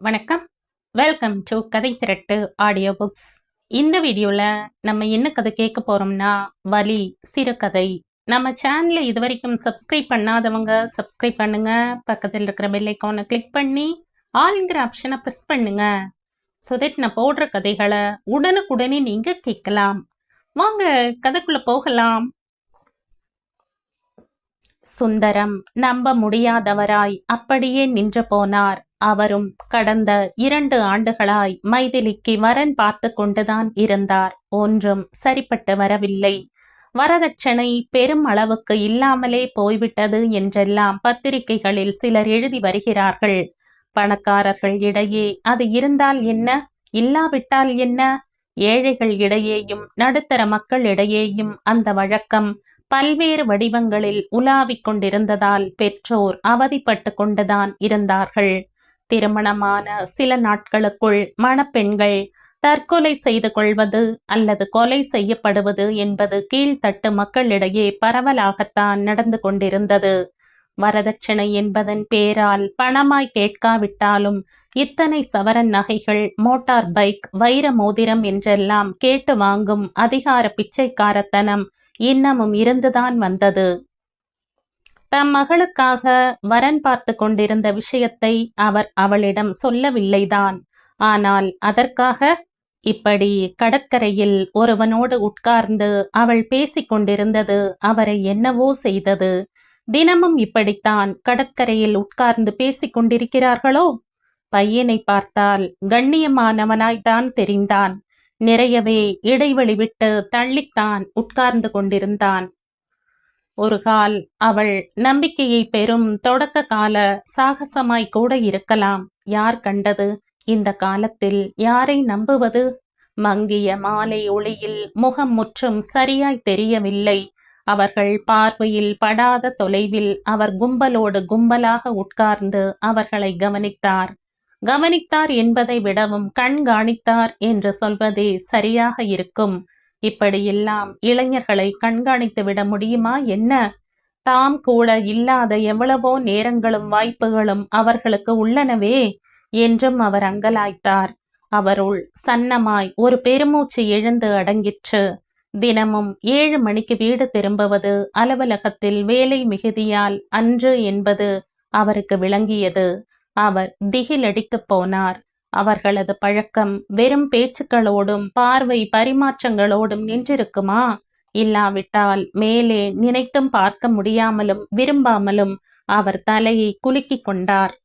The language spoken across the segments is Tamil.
வணக்கம். வெல்கம் டு கதை திரட்டு ஆடியோ புக்ஸ். இந்த வீடியோவில் நம்ம என்ன கதை கேட்க போகிறோம்னா வலி சிறுகதை. நம்ம சேனலை இது வரைக்கும் சப்ஸ்கிரைப் பண்ணாதவங்க சப்ஸ்கிரைப் பண்ணுங்க. பக்கத்தில் இருக்கிற பெல் ஐக்கானை கிளிக் பண்ணி ஆல்ங்கிற ஆப்ஷனை ப்ரெஸ் பண்ணுங்க. ஸோ தட் நான் போடுற கதைகளை உடனுக்குடனே நீங்கள் கேட்கலாம். வாங்க கதைக்குள்ளே போகலாம். சுந்தரம் நம்ப முடியாதவராய் அப்படியே நின்று போனார். அவரும் கடந்த 2 ஆண்டுகளாய் மைதிலிக்கு வரன் பார்த்து கொண்டுதான் இருந்தார். ஒன்றும் சரிப்பட்டு வரவில்லை. வரதட்சணை பெரும் அளவுக்கு இல்லாமலே போய்விட்டது என்றெல்லாம் பத்திரிகைகளில் சிலர் எழுதி வருகிறார்கள். பணக்காரர்கள் இடையே அது இருந்தால் என்ன, இல்லாவிட்டால் என்ன? ஏழைகள் இடையேயும் நடுத்தர மக்கள் இடையேயும் அந்த வழக்கம் பல்வேறு வடிவங்களில் உலாவிக் கொண்டிருந்ததால் பெற்றோர் அவதிப்பட்டு கொண்டுதான் இருந்தார்கள். திருமணமான சில நாட்களுக்குள் மணப்பெண்கள் தற்கொலை செய்து கொள்வது அல்லது கொலை செய்யப்படுவது என்பது கீழ்த்தட்டு மக்களிடையே பரவலாகத்தான் நடந்து கொண்டிருந்தது. வரதட்சணை என்பதன் பேரால் பணமாய் கேட்காவிட்டாலும் இத்தனை சவரன் நகைகள், மோட்டார் பைக், வைர மோதிரம் என்றெல்லாம் கேட்டு வாங்கும் அதிகார பிச்சைக்காரத்தனம் இன்னமும் இருந்துதான் வந்தது. தம் மகளுக்காக வரன் பார்த்து கொண்டிருந்த விஷயத்தை அவர் அவளிடம் சொல்லவில்லைதான். ஆனால் அதற்காக இப்படி கடற்கரையில் ஒருவனோடு உட்கார்ந்து அவள் பேசிக் கொண்டிருந்தது அவரை என்னவோ செய்தது. தினமும் இப்படித்தான் கடற்கரையில் உட்கார்ந்து பேசிக் கொண்டிருக்கிறார்களோ? பையனை பார்த்தால் கண்ணியமானவனாய்தான் தெரிந்தான். நிறையவே இடைவெளி விட்டு தள்ளித்தான் உட்கார்ந்து கொண்டிருந்தான். ஒரு கால் அவள் நம்பிக்கையை பெறும் தொடக்க கால சாகசமாய் கூட இருக்கலாம். யார் கண்டது? இந்த காலத்தில் யாரை நம்புவது? மங்கிய மாலை ஒளியில் முகம் முற்றும் சரியாய் தெரியவில்லை. அவர்கள் பார்வையில் படாத தொலைவில் அவர் கும்பலோடு கும்பலாக உட்கார்ந்து அவர்களை கவனித்தார். கவனித்தார் என்பதை விடவும் கண்காணித்தார் என்று சொல்வதே சரியாக இருக்கும். இப்படியெல்லாம் இளைஞர்களை கண்காணித்து விட முடியுமா என்ன? தாம் கூட இல்லாத எவ்வளவோ நேரங்களும் வாய்ப்புகளும் அவர்களுக்கு உள்ளனவே என்றும் அவர் அங்கலாய்த்தார். அவருள் சன்னமாய் ஒரு பெருமூச்சு எழுந்து அடங்கிற்று. தினமும் 7 மணிக்கு வீடு திரும்புவது அலுவலகத்தில் வேலை மிகுதியால் அன்று என்பது அவருக்கு விளங்கியது. அவர் திகிலடித்து போனார். அவர்களது பழக்கம் வெறும் பேச்சுக்களோடும் பார்வை பரிமாற்றங்களோடும் நின்றிருக்குமா? இல்லாவிட்டால் மேலே நினைத்தும் பார்க்க முடியாமலும் விரும்பாமலும் அவர் தலையை குலுக்கிக் கொண்டார்.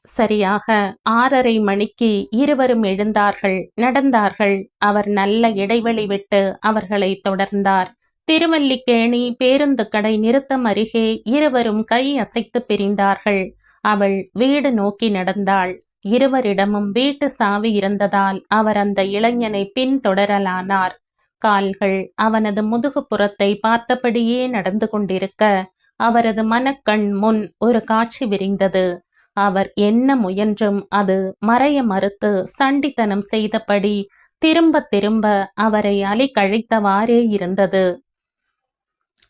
சரியாக 6:30 மணிக்கு இருவரும் எழுந்தார்கள், நடந்தார்கள். அவர் நல்ல இடைவெளி விட்டு அவர்களை தொடர்ந்தார். திருவல்லிக்கேணி பேருந்து கடை நிறுத்தம் அருகே இருவரும் கை அசைத்து பிரிந்தார்கள். அவள் வீடு நோக்கி நடந்தாள். இருவரிடமும் வீட்டு சாவி இருந்ததால் அவர் அந்த இளைஞனை பின்தொடரலானார். கால்கள் அவனது முதுகுப்புறத்தை பார்த்தபடியே நடந்து கொண்டிருக்க அவரது மனக்கண் முன் ஒரு காட்சி விரிந்தது. அவர் என்ன முயன்றும் அது மறைய மறுத்து சண்டித்தனம் செய்தபடி திரும்ப திரும்ப அவரை அலைக்கழித்தவாறே இருந்தது.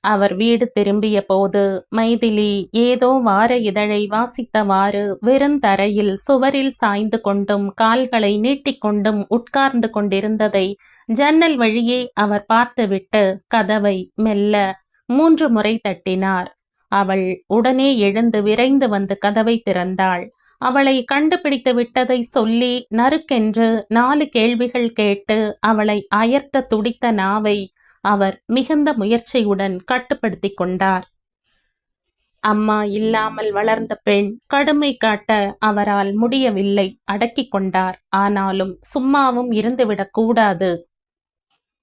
அவர் வீடு திரும்பிய போது மைதிலி ஏதோ வார இதழை வாசித்தவாறு வெறுந்தரையில் சுவரில் சாய்ந்து கொண்டும் கால்களை நீட்டிக்கொண்டும் உட்கார்ந்து கொண்டிருந்ததை ஜன்னல் வழியே அவர் பார்த்துவிட்டு கதவை மெல்ல 3 முறை தட்டினார். அவள் உடனே எழுந்து விரைந்து வந்து கதவை திறந்தாள். அவளை கண்டுபிடித்து விட்டதை சொல்லி நறுக்கென்று 4 கேள்விகள் கேட்டு அவளை அயர்த்த துடித்த நாவை அவர் மிகுந்த முயற்சியுடன் கட்டுப்படுத்தி கொண்டார். அம்மா இல்லாமல் வளர்ந்த பெண், கடுமை காட்ட அவரால் முடியவில்லை. அடக்கி கொண்டார். ஆனாலும் சும்மாவும் இருந்துவிடக் கூடாது.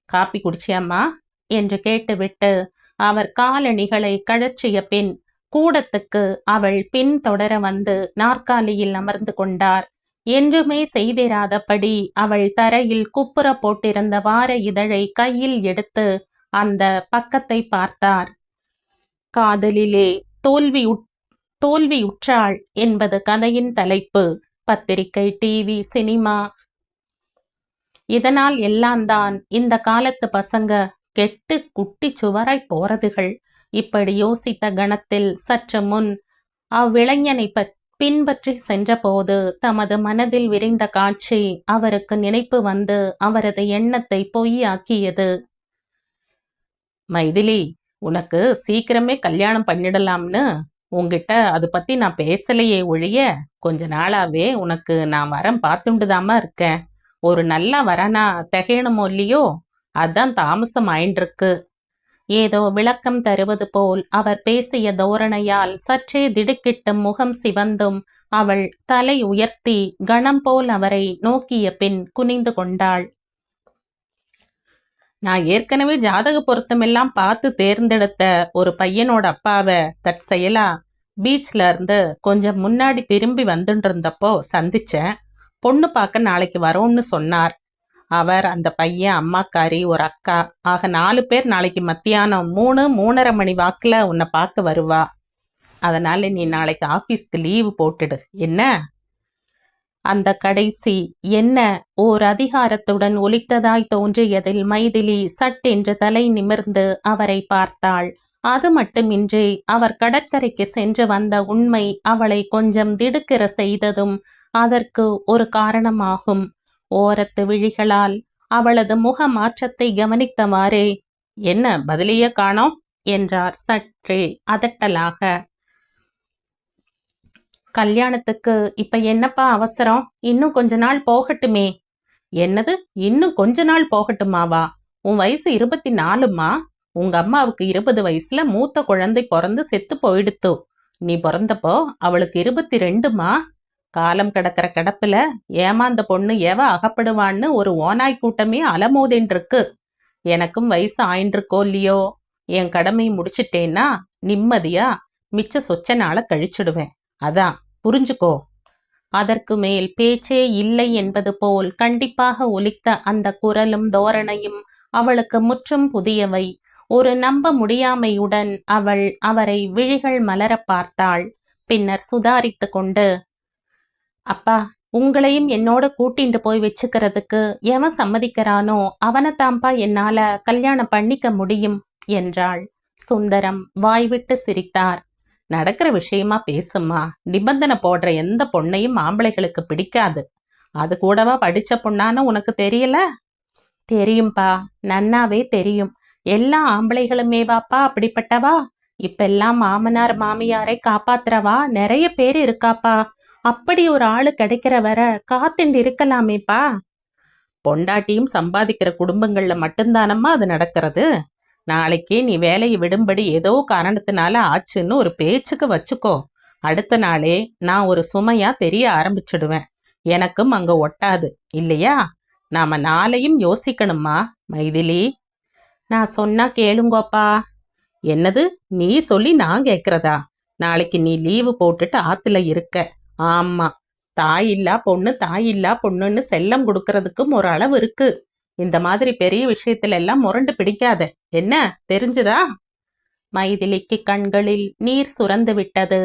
காப்பி குடிச்சியம்மா என்று கேட்டுவிட்டு அவர் காலணிகளை கழற்றிய பின் கூடத்துக்கு அவள் பின் தொடர வந்து நாற்காலியில் அமர்ந்து கொண்டார். என்றுமே செய்திராதபடி அவள் தரையில் குப்புற போட்டிருந்த வார இதழை கையில் எடுத்து அந்த பக்கத்தை பார்த்தார். காதலிலே தோல்வியுற்றாள் என்பது கதையின் தலைப்பு. பத்திரிகை, டிவி, சினிமா இதனால் எல்லாம் தான் இந்த காலத்து பசங்க கெட்டு குட்டி சுவராய் போறதுகள். இப்படி யோசித்த கணத்தில் சற்று முன் அவ்விளைஞனை பின்பற்றி சென்றபோது தமது மனதில் விரிந்த காட்சி அவருக்கு நினைப்பு வந்து அவரது எண்ணத்தை பொய்யாக்கியது. மைதிலி, உனக்கு சீக்கிரமே கல்யாணம் பண்ணிடலாம்னு உன்கிட்ட அது பத்தி நான் பேசலையே ஒழிய, கொஞ்ச நாளாவே உனக்கு நான் வரம் பார்த்துண்டுதாம்மா இருக்கேன். ஒரு நல்ல வரனா திகையணுமோ இல்லையோ, அதான் தாமசம் ஆயின்றிருக்கு. ஏதோ விளக்கம் தருவது போல் அவர் பேசிய தோரணையால் சற்றே திடுக்கிட்டும் முகம் சிவந்தும் அவள் தலை உயர்த்தி கணம் போல் அவரை நோக்கிய பின் குனிந்து கொண்டாள். நான் ஏற்கனவே ஜாதக பொருத்தமெல்லாம் பார்த்து தேர்ந்தெடுத்த ஒரு பையனோட அப்பாவை தற்செயலா பீச்ல இருந்து கொஞ்சம் முன்னாடி திரும்பி வந்துட்டு இருந்தப்போ சந்திச்சேன். பொண்ணு பார்க்க நாளைக்கு வரோம்னு சொன்னார். அவர், அந்த பையன், அம்மாக்காரி, ஒரு அக்கா ஆக 4 பேர் நாளைக்கு மத்தியானம் 3-3:30 மணி வாக்குல உன்னை பார்க்க வருவா. அதனால நீ நாளைக்கு ஆபீஸ்க்கு லீவு போட்டுடு என்ன? அந்த கடைசி என்ன ஓர் அதிகாரத்துடன் ஒலித்ததாய் தோன்றியதில் மைதிலி சட்டென்று தலை நிமிர்ந்து அவரை பார்த்தாள். அது மட்டுமின்றி அவர் கடற்கரைக்கு சென்று வந்த உண்மை அவளை கொஞ்சம் திடுக்கிற செய்ததும் அதற்கு ஒரு காரணமாகும். ஓரத்து விழிகளால் அவளது முக மாற்றத்தை கவனித்தவாறே, என்ன பதிலையே காணோம் என்றார் சற்றே அதட்டலாக. கல்யாணத்துக்கு இப்ப என்னப்பா அவசரம்? இன்னும் கொஞ்ச நாள் போகட்டுமே. என்னது, இன்னும் கொஞ்ச நாள் போகட்டுமாவா? உன் வயசு 24ம்மா. உங்க அம்மாவுக்கு 20 வயசுல மூத்த குழந்தை பிறந்து செத்து போயிடுத்து. நீ பிறந்தப்போ அவளுக்கு 22ம்மா. காலம் கடக்கிற கடப்புல ஏமாந்த பொண்ணு எவ அகப்படுவான்னு ஒரு ஓநாய் கூட்டமே அலமோதின்றிருக்கு. எனக்கும் வயசு ஆயின்றிருக்கோ இல்லையோ, என் கடமையை முடிச்சிட்டேன்னா நிம்மதியா மிச்ச சொச்ச நாளை கழிச்சிடுவேன். அதான் புரிஞ்சுக்கோ. அதற்கு மேல் பேச்சே இல்லை என்பது போல் கண்டிப்பாக ஒலித்த அந்த குரலும் தோரணையும் அவளுக்கு முற்றும் புதியவை. ஒரு நம்ப முடியாமையுடன் அவள் அவரை விழிகள் மலர பார்த்தாள். பின்னர் சுதாரித்து கொண்டு, அப்பா, உங்களையும் என்னோட கூட்டிட்டு போய் வச்சுக்கிறதுக்கு எவன் சம்மதிக்கிறானோ அவனைத்தாம்பா என்னால கல்யாணம் பண்ணிக்க முடியும் என்றாள். சுந்தரம் வாய்விட்டு சிரித்தார். நடக்கிற விஷயமா பேசுமா. நிபந்தனை போடுற எந்த பொண்ணையும் ஆம்பளைகளுக்கு பிடிக்காது. அது கூடவா படிச்ச பொண்ணான்னு உனக்கு தெரியல? தெரியும்பா, நன்னாவே தெரியும். எல்லா ஆம்பளைகளுமேவாப்பா அப்படிப்பட்டவா? இப்பெல்லாம் மாமனார் மாமியாரை காப்பாத்துறவா நிறைய பேர் இருக்காப்பா. அப்படி ஒரு ஆளு கிடைக்கிற வர காத்துண்டு இருக்கலாமேப்பா. பொண்டாட்டியும் சம்பாதிக்கிற குடும்பங்கள்ல மட்டும்தானம்மா அது நடக்கிறது. நாளைக்கே நீ வேலையை விடும்படி ஏதோ காரணத்தினால ஆச்சுன்னு ஒரு பேச்சுக்கு வச்சுக்கோ. அடுத்த நாளே நான் ஒரு சுமையா தெரிய ஆரம்பிச்சிடுவேன். எனக்கும் அங்க ஒட்டாது இல்லையா? நாம நாளையும் யோசிக்கணுமா மைதிலி. நான் சொன்னா கேளுங்கோப்பா. என்னது, நீ சொல்லி நான் கேட்கறதா? நாளைக்கு நீ லீவு போட்டுட்டு ஆத்துல இருக்க. ஆமா, தாயில்லா பொண்ணு தாயில்லா பொண்ணுன்னு செல்லம் கொடுக்கறதுக்கும் ஒரு அளவு இருக்கு. இந்த மாதிரி பெரிய விஷயத்துல எல்லாம் முரண்டு பிடிக்காத. என்ன தெரிஞ்சுதா? மைதிலிக்கு கண்களில் நீர் சுரந்து விட்டது.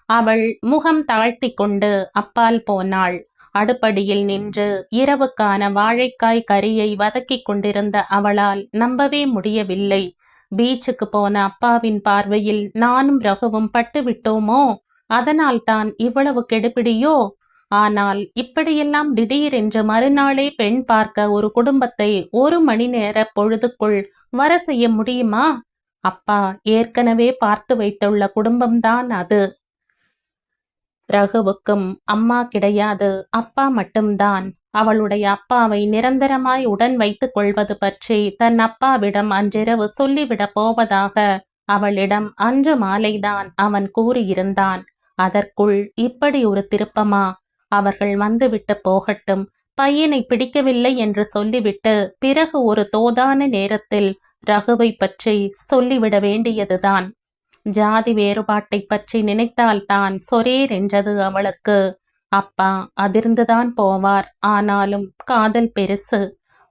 அவள் முகம் தாழ்த்தி கொண்டு அப்பால் போனாள். அடுப்படியில் நின்று இரவுக்கான வாழைக்காய் கறியை வதக்கிக் கொண்டிருந்த அவளால் நம்பவே முடியவில்லை. பீச்சுக்கு போன அப்பாவின் பார்வையில் நானும் ரகுவும் பட்டு விட்டோமோ? அதனால் தான் இவ்வளவு கெடுபிடியோ? ஆனால் இப்படியெல்லாம் திடீரென்று மறுநாளே பெண் பார்க்க ஒரு குடும்பத்தை 1 மணி நேர பொழுதுக்குள் வர செய்ய முடியுமா? அப்பா ஏற்கனவே பார்த்து வைத்துள்ள குடும்பம்தான் அது. ரகுவுக்கும் அம்மா கிடையாது, அப்பா மட்டும்தான். அவளுடைய அப்பாவை நிரந்தரமாய் உடன் வைத்துக் கொள்வது பற்றி தன் அப்பாவிடம் அன்றிரவு சொல்லிவிடப் போவதாக அவளிடம் அன்று மாலைதான் அவன் கூறியிருந்தான். அதற்குள் இப்படி ஒரு திருப்பமா? அவர்கள் வந்துவிட்டு போகட்டும். பையனை பிடிக்கவில்லை என்று சொல்லிவிட்டு பிறகு ஒரு தோதான நேரத்தில் ரகுவை பற்றி சொல்லிவிட வேண்டியதுதான். ஜாதி வேறுபாட்டை பற்றி நினைத்தால்தான் சொரேர் என்றது அவளுக்கு. அப்பா அதிர்ந்துதான் போவார். ஆனாலும் காதல் பெருசு.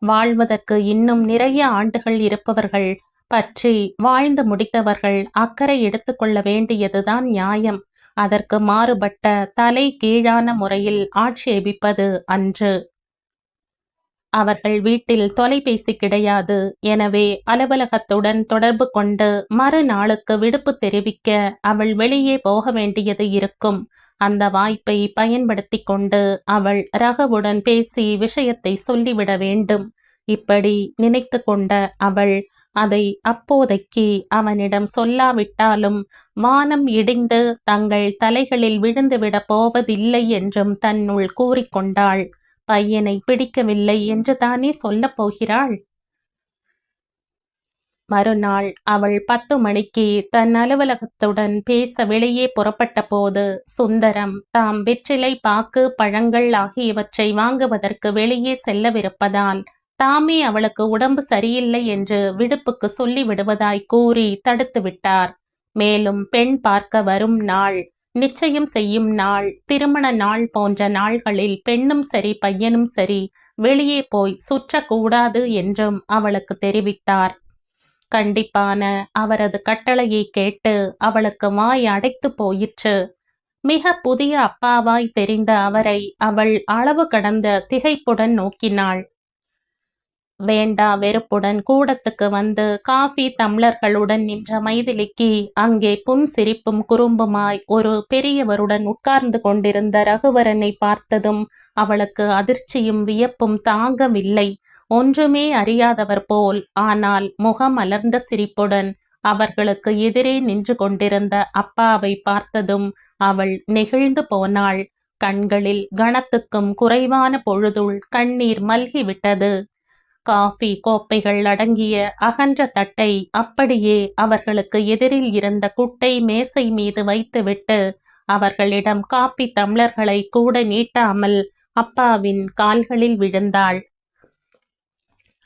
வாழ்வதற்கு இன்னும் நிறைய ஆண்டுகள் இருப்பவர்கள் பற்றி வாழ்ந்து முடித்தவர்கள் அக்கறை எடுத்துக்கொள்ள வேண்டியதுதான் நியாயம். அதற்கு மாறுபட்ட தலை கீழான முறையில் ஆட்சேபிப்பது அன்று. அவர்கள் வீட்டில் தொலைபேசி கிடையாது. எனவே அலுவலகத்துடன் தொடர்பு கொண்டு மறுநாளுக்கு விடுப்பு தெரிவிக்க அவள் வெளியே போக வேண்டியது இருக்கும். அந்த வாய்ப்பை பயன்படுத்தி கொண்டு அவள் ரகுவுடன் பேசி விஷயத்தை சொல்லிவிட வேண்டும். இப்படி நினைத்து கொண்ட அவள் அதை அப்போதைக்கு அவனிடம் சொல்லாவிட்டாலும் வானம் இடிந்து தங்கள் தலைகளில் விழுந்துவிடப் போவதில்லை என்றும் தன்னுள் கூறிக்கொண்டாள். பையனை பிடிக்கவில்லை என்று தானே சொல்லப் போகிறாள்? மறுநாள் அவள் 10 மணிக்கு தன் அலுவலகத்துடன் பேச வெளியே புறப்பட்ட போது சுந்தரம் தாம் வெற்றிலை, பாக்கு, பழங்கள் ஆகியவற்றை வாங்குவதற்கு வெளியே செல்லவிருப்பதால் தாமே அவளுக்கு உடம்பு சரியில்லை என்று விடுப்புக்கு சொல்லி விடுவதாய் கூறி தடுத்து விட்டார். மேலும் பெண் பார்க்க வரும் நாள், நிச்சயம் செய்யும் நாள், திருமண நாள் போன்ற நாள்களில் பெண்ணும் சரி பையனும் சரி வெளியே போய் சுற்றக்கூடாது என்றும் அவளுக்கு தெரிவித்தார். கண்டிப்பான அவரது கட்டளையை கேட்டு அவளுக்கு வாய் அடைத்து போயிற்று. மிக புதிய அப்பாவாய் தெரிந்த அவரை அவள் அளவு கடந்த திகைப்புடன் நோக்கினாள். வேண்டா வெறுப்புடன் கூடத்துக்கு வந்து காஃபி டம்ளர்களுடன் நின்ற மைதிலிக்கு அங்கே புன்சிரிப்பும் குறும்புமாய் ஒரு பெரியவருடன் உட்கார்ந்து கொண்டிருந்த ரகுவரனை பார்த்ததும் அவளுக்கு அதிர்ச்சியும் வியப்பும் தாங்கவில்லை. ஒன்றுமே அறியாதவர் போல், ஆனால் முகம் அலர்ந்த சிரிப்புடன் அவர்களுக்கு எதிரே நின்று கொண்டிருந்த அப்பாவை பார்த்ததும் அவள் நெகிழ்ந்து போனாள். கண்களில் கணத்துக்கும் குறைவான பொழுதுள் கண்ணீர் மல்கிவிட்டது. காஃபி கோப்பைகள் அடங்கிய அகன்ற தட்டை அப்படியே அவர்களுக்கு எதிரில் இருந்த குட்டை மேசை மீது வைத்துவிட்டு அவர்களிடம் காப்பி டம்ளர்களை கூட நீட்டாமல் அப்பாவின் கால்களில் விழுந்தாள்.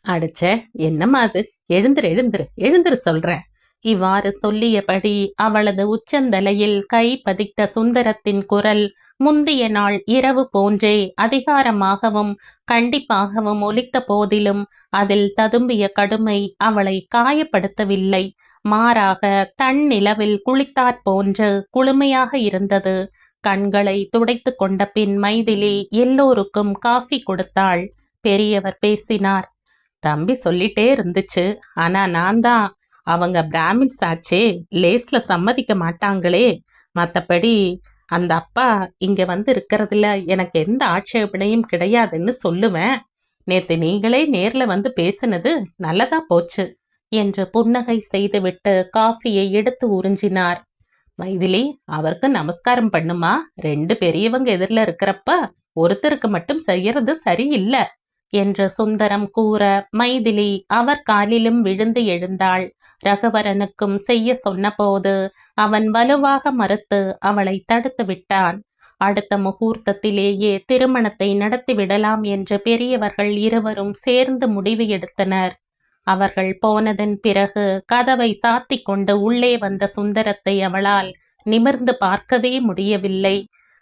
அடிச்ச, என்னம்மா அது? எழுந்திரு எழுந்திரு எழுந்திரு சொல்றேன். இவ்வாறு சொல்லியபடி அவளது உச்சந்தலையில் கை பதித்த சுந்தரத்தின் குரல் முந்திய நாள் இரவு போன்றே அதிகாரமாகவும் கண்டிப்பாகவும் ஒலித்த போதிலும் அதில் ததும்பிய கடுமை அவளை காயப்படுத்தவில்லை. மாறாக தன் நிலவில் குளித்தாற் போன்று குளுமையாக இருந்தது. கண்களை துடைத்து கொண்ட பின் மைதிலி எல்லோருக்கும் காஃபி கொடுத்தாள். பெரியவர் பேசினார். தம்பி சொல்லிட்டே இருந்துச்சு, ஆனா நான் தான் அவங்க பிராமின்ஸ் ஆச்சே, லேஸ்ல சம்மதிக்க மாட்டாங்களே. மற்றபடி அந்த அப்பா இங்க வந்து இருக்கிறதுல எனக்கு எந்த ஆட்சேபனையும் கிடையாதுன்னு சொல்லுவேன். நேத்து நீங்களே நேர்ல வந்து பேசினது நல்லதா போச்சு என்று புன்னகை செய்துவிட்டு காஃபியை எடுத்து உறிஞ்சினார். மைதிலி, அவருக்கு நமஸ்காரம் பண்ணுமா. 2 பெரியவங்க எதிரில் இருக்கிறப்ப ஒருத்தருக்கு மட்டும் செய்யறது சரியில்லை என்று சுந்தரம் கூற மைதிலி அவர் காலிலும் விழுந்து எழுந்தாள். ரகுவரனுக்கும் செய்ய சொன்னபோது அவன் வலுவாக மறுத்து அவளை தடுத்து விட்டான். அடுத்த முகூர்த்தத்திலேயே திருமணத்தை நடத்திவிடலாம் என்று பெரியவர்கள் இருவரும் சேர்ந்து முடிவு எடுத்தனர். அவர்கள் போனதன் பிறகு கதவை சாத்தி கொண்டு உள்ளே வந்த சுந்தரத்தை அவளால் நிமிர்ந்து பார்க்கவே முடியவில்லை.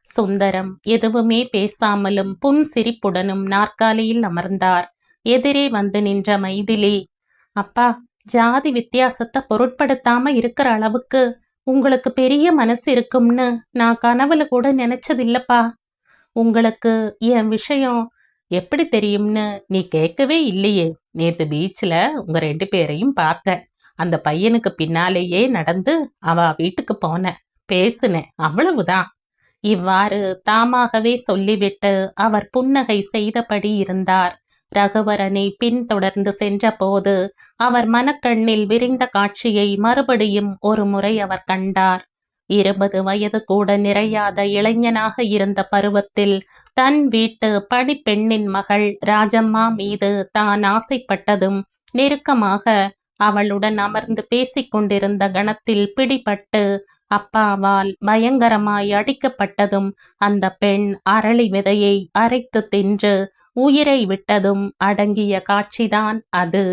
சுந்தரம் எதுவுமே பேசாமலும் புன்சிரிப்புடனும் நாற்காலியில் அமர்ந்தார். எதிரே வந்து நின்ற மைதிலி, அப்பா, ஜாதி வித்தியாசத்தை பொருட்படுத்தாம இருக்கிற அளவுக்கு உங்களுக்கு பெரிய மனசு இருக்கும்னு நான் கனவுல கூட நினைச்சதில்லப்பா. உங்களுக்கு என் விஷயம் எப்படி தெரியும்னு நீ கேட்கவே இல்லையே. நேத்து பீச்சில் உங்க 2 பேரையும் பார்த்த. அந்த பையனுக்கு பின்னாலேயே நடந்து அவ வீட்டுக்கு போனேன், பேசுனேன், அவ்வளவுதான். இவ்வாறு தாமாகவே சொல்லிவிட்டு அவர் புன்னகை செய்தபடி இருந்தார். ரகுவரனை பின்தொடர்ந்து சென்றபோது அவர் மனக்கண்ணில் விரிந்த காட்சியை மறுபடியும் ஒரு முறை அவர் கண்டார். 20 வயது கூட நிறையாத இளைஞனாக இருந்த பருவத்தில் தன் வீட்டு பணிப்பெண்ணின் மகள் ராஜம்மா மீது தான் ஆசைப்பட்டதும், நெருக்கமாக அவளுடன் அமர்ந்து பேசிக்கொண்டிருந்த கணத்தில் பிடிபட்டு அப்பாவால் பயங்கரமாய் அடிக்கப்பட்டதும், அந்த பெண் அரளி விதையை அரைத்து தின்று உயிரை விட்டதும் அடங்கிய காட்சிதான் அது.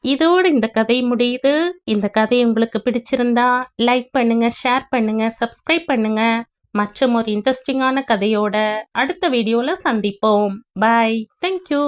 இதோடு இந்த கதை முடியுது. இந்த கதை உங்களுக்கு பிடிச்சிருந்தா லைக் பண்ணுங்க, ஷேர் பண்ணுங்க, சப்ஸ்கிரைப் பண்ணுங்க. மற்றும் ஒரு இன்ட்ரெஸ்டிங்கான கதையோட அடுத்த வீடியோல சந்திப்போம். பாய். தேங்க்யூ.